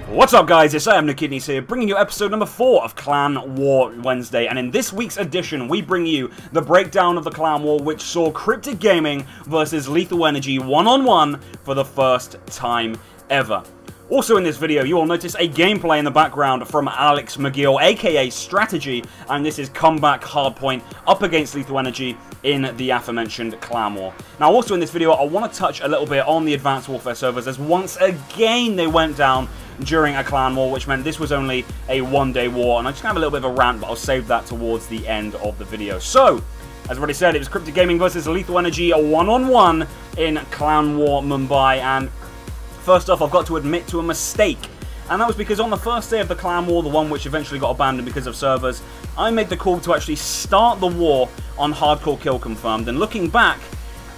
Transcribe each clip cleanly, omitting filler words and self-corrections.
What's up guys, it's iamTheKidneys here, bringing you episode number 4 of Clan War Wednesday, and in this week's edition we bring you the breakdown of the Clan War, which saw CRYPTiCK versus Lethal Energy one-on-one for the first time ever. Also in this video, you will notice a gameplay in the background from Alex McGill, aka Strategy, and this is Comeback Hardpoint up against Lethal Energy in the aforementioned Clan War. Now also in this video, I want to touch a little bit on the Advanced Warfare servers, as once again they went down during a Clan War, which meant this was only a one-day war, and I'm just going to have a little bit of a rant, but I'll save that towards the end of the video. So, as I already said, it was CRYPTiCK versus Lethal Energy, a one-on-one in Clan War Mumbai, and first off, I've got to admit to a mistake, and that was because on the first day of the Clan War, the one which eventually got abandoned because of servers, I made the call to actually start the war on Hardcore Kill Confirmed, and looking back,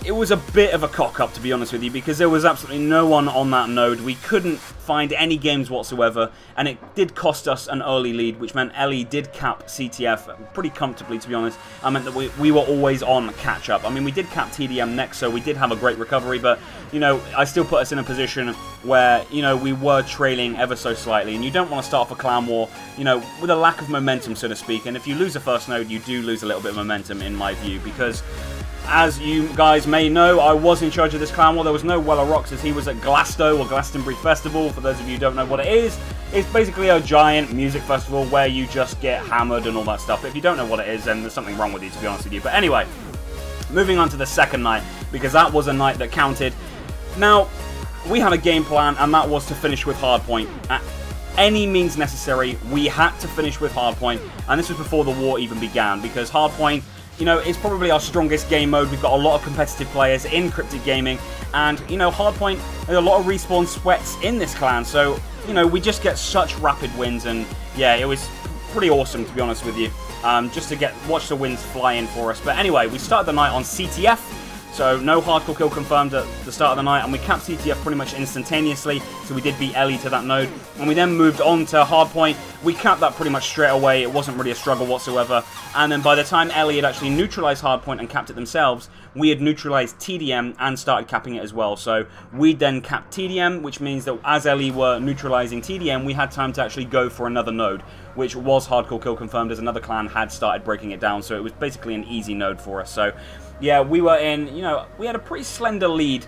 it was a bit of a cock-up, to be honest with you, because there was absolutely no one on that node. We couldn't find any games whatsoever, and it did cost us an early lead, which meant Ellie did cap CTF pretty comfortably, to be honest. I meant that we were always on catch-up. I mean, we did cap TDM next, so we did have a great recovery, but, you know, I still put us in a position where, you know, we were trailing ever so slightly, and you don't want to start off a Clan War, you know, with a lack of momentum, so to speak, and if you lose a first node, you do lose a little bit of momentum, in my view, because as you guys may know, I was in charge of this Clan War. There was no Weller Rocks, as he was at Glasgow, or Glastonbury Festival. For those of you who don't know what it is, it's basically a giant music festival where you just get hammered and all that stuff. But if you don't know what it is, then there's something wrong with you, to be honest with you. But anyway, moving on to the second night, because that was a night that counted. Now, we had a game plan, and that was to finish with Hardpoint. At any means necessary, we had to finish with Hardpoint, and this was before the war even began, because Hardpoint, you know, it's probably our strongest game mode. We've got a lot of competitive players in CRYPTiCK, and, you know, Hardpoint, there's a lot of respawn sweats in this clan, so, you know, we just get such rapid wins, and, yeah, it was pretty awesome, to be honest with you, just to watch the wins fly in for us. But anyway, we started the night on CTF, so no Hardcore Kill confirmed at the start of the night, and we capped CTF pretty much instantaneously, so we did beat Ellie to that node, and we then moved on to Hardpoint. We capped that pretty much straight away. It wasn't really a struggle whatsoever, and then by the time Ellie had actually neutralized Hardpoint and capped it themselves, we had neutralized TDM and started capping it as well. So we then capped TDM, which means that as Ellie were neutralizing TDM, we had time to actually go for another node, which was Hardcore Kill confirmed, as another clan had started breaking it down, so it was basically an easy node for us. So yeah, we were in, you know, we had a pretty slender lead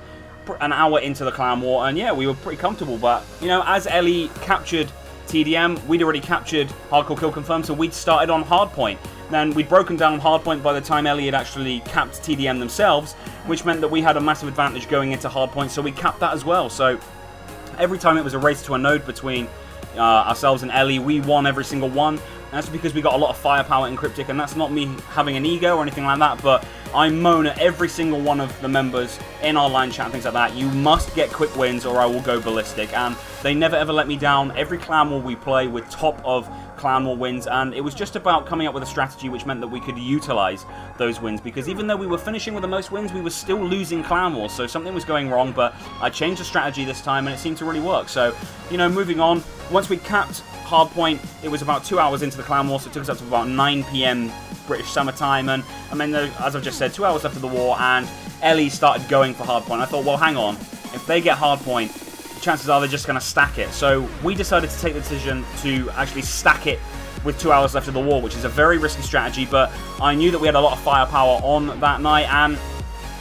an hour into the Clan War, and yeah, we were pretty comfortable. But, you know, as Ellie captured TDM, we'd already captured Hardcore Kill confirmed, so we'd started on Hardpoint. Then we'd broken down Hardpoint by the time Ellie had actually capped TDM themselves, which meant that we had a massive advantage going into Hardpoint, so we capped that as well. So every time it was a race to a node between ourselves and Ellie, we won every single one. And that's because we got a lot of firepower in CRYPTiCK, and that's not me having an ego or anything like that, but I moan at every single one of the members in our line chat and things like that. You must get quick wins or I will go ballistic, and they never ever let me down. Every Clan War we play with top of Clan War wins, and it was just about coming up with a strategy which meant that we could utilize those wins, because even though we were finishing with the most wins, we were still losing Clan Wars, so something was going wrong. But I changed the strategy this time, and it seemed to really work. So, you know, moving on, once we capped Hardpoint, it was about 2 hours into the Clan War, so it took us up to about 9 PM British Summer Time, and I mean, as I've just said, 2 hours left of the war, and Ellie started going for Hardpoint. I thought, well, hang on, if they get Hardpoint, chances are they're just going to stack it. So we decided to take the decision to actually stack it with 2 hours left of the war, which is a very risky strategy, but I knew that we had a lot of firepower on that night, and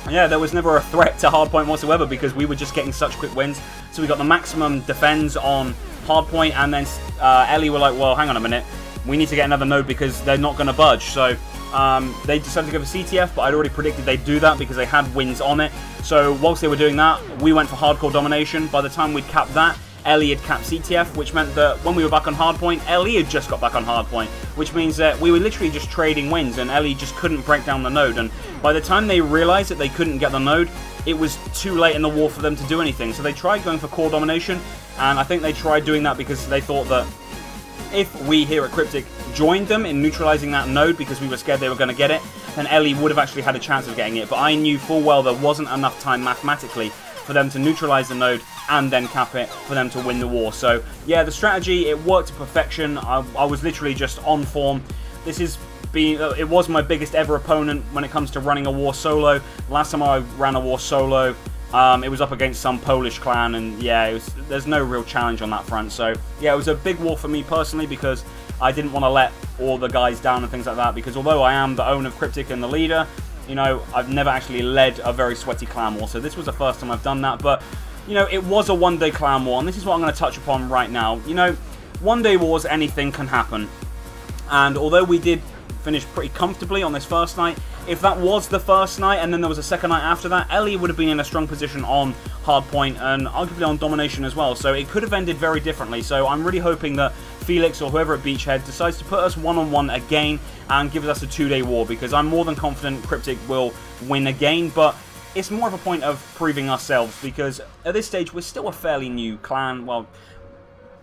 yeah, there was never a threat to Hardpoint whatsoever, because we were just getting such quick wins. So we got the maximum defense on Hardpoint, and then Ellie were like, well, hang on a minute, we need to get another node because they're not going to budge. So they decided to go for CTF, but I'd already predicted they'd do that because they had wins on it. So whilst they were doing that, we went for Hardcore Domination. By the time we'd capped that, Ellie had capped CTF, which meant that when we were back on Hardpoint, Ellie had just got back on Hardpoint, which means that we were literally just trading wins, and Ellie just couldn't break down the node. And by the time they realized that they couldn't get the node, it was too late in the war for them to do anything. So they tried going for core domination, and I think they tried doing that because they thought that if we here at CRYPTiCK joined them in neutralizing that node because we were scared they were going to get it, then Ellie would have actually had a chance of getting it. But I knew full well there wasn't enough time mathematically for them to neutralize the node and then cap it for them to win the war. So yeah, the strategy, it worked to perfection. I was literally just on form. This is it was my biggest ever opponent when it comes to running a war solo. Last time I ran a war solo, it was up against some Polish clan, and yeah, there's no real challenge on that front. So yeah, it was a big war for me personally because I didn't want to let all the guys down and things like that, because although I am the owner of CRYPTiCK and the leader, you know, I've never actually led a very sweaty clan war, so this was the first time I've done that. But, you know, it was a one-day clan war, and this is what I'm going to touch upon right now. You know, one-day wars, anything can happen. And although we did finish pretty comfortably on this first night, if that was the first night and then there was a second night after that, Ellie would have been in a strong position on hardpoint and arguably on domination as well. So it could have ended very differently. So I'm really hoping that Felix or whoever at Beachhead decides to put us one-on-one again and give us a two-day war, because I'm more than confident CRYPTiCK will win again. But it's more of a point of proving ourselves, because at this stage we're still a fairly new clan. Well,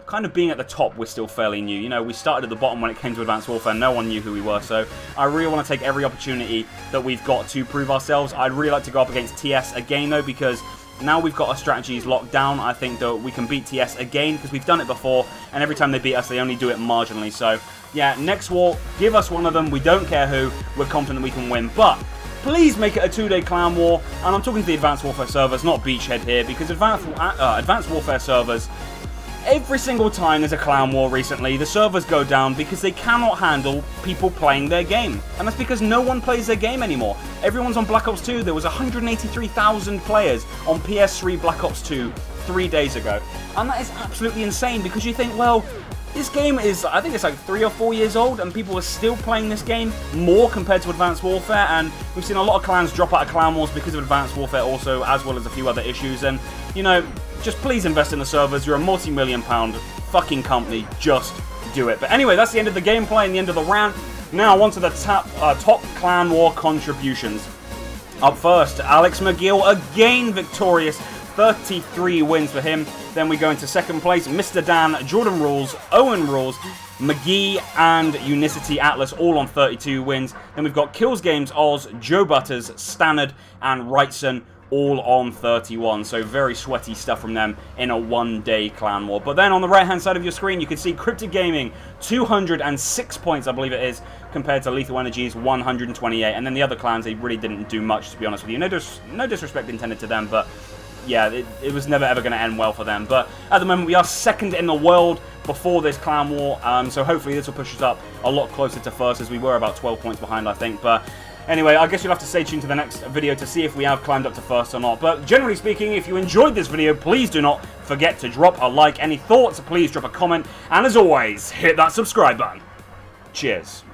kind of being at the top, we're still fairly new. You know, we started at the bottom when it came to Advanced Warfare. No one knew who we were, so I really want to take every opportunity that we've got to prove ourselves. I'd really like to go up against TS again, though, because now we've got our strategies locked down. I think that we can beat TS again, because we've done it before, and every time they beat us, they only do it marginally. So, yeah, next war, give us one of them. We don't care who. We're confident we can win, but please make it a two-day clan war. And I'm talking to the Advanced Warfare servers, not Beachhead here, because Advanced Warfare servers, every single time there's a clan war recently, the servers go down because they cannot handle people playing their game. And that's because no one plays their game anymore. Everyone's on Black Ops 2. There was 183,000 players on PS3 Black Ops 2 3 days ago. And that is absolutely insane, because you think, well, this game is, I think it's like 3 or 4 years old, and people are still playing this game more compared to Advanced Warfare, and we've seen a lot of clans drop out of clan wars because of Advanced Warfare also, as well as a few other issues. And, you know, just please invest in the servers. You're a multi-million-pound fucking company. Just do it. But anyway, that's the end of the gameplay and the end of the rant. Now, on to the top clan war contributions. Up first, Alex McGill, again victorious. 33 wins for him. Then we go into second place, Mr. Dan, Jordan Rules, Owen Rules, McGee, and Unicity Atlas, all on 32 wins. Then we've got Kills Games Oz, Joe Butters, Stannard, and Wrightson, all on 31. So very sweaty stuff from them in a one-day clan war. But then on the right-hand side of your screen, you can see CRYPTiCK Gaming, 206 points, I believe it is, compared to Lethal Energy's 128. And then the other clans, they really didn't do much, to be honest with you. No disrespect intended to them, but yeah, it was never ever going to end well for them. But at the moment, we are second in the world before this clan war, so hopefully this will push us up a lot closer to first, as we were about 12 points behind, I think. But anyway, I guess you'll have to stay tuned to the next video to see if we have climbed up to first or not. But generally speaking, if you enjoyed this video, please do not forget to drop a like. Any thoughts, please drop a comment. And as always, hit that subscribe button. Cheers.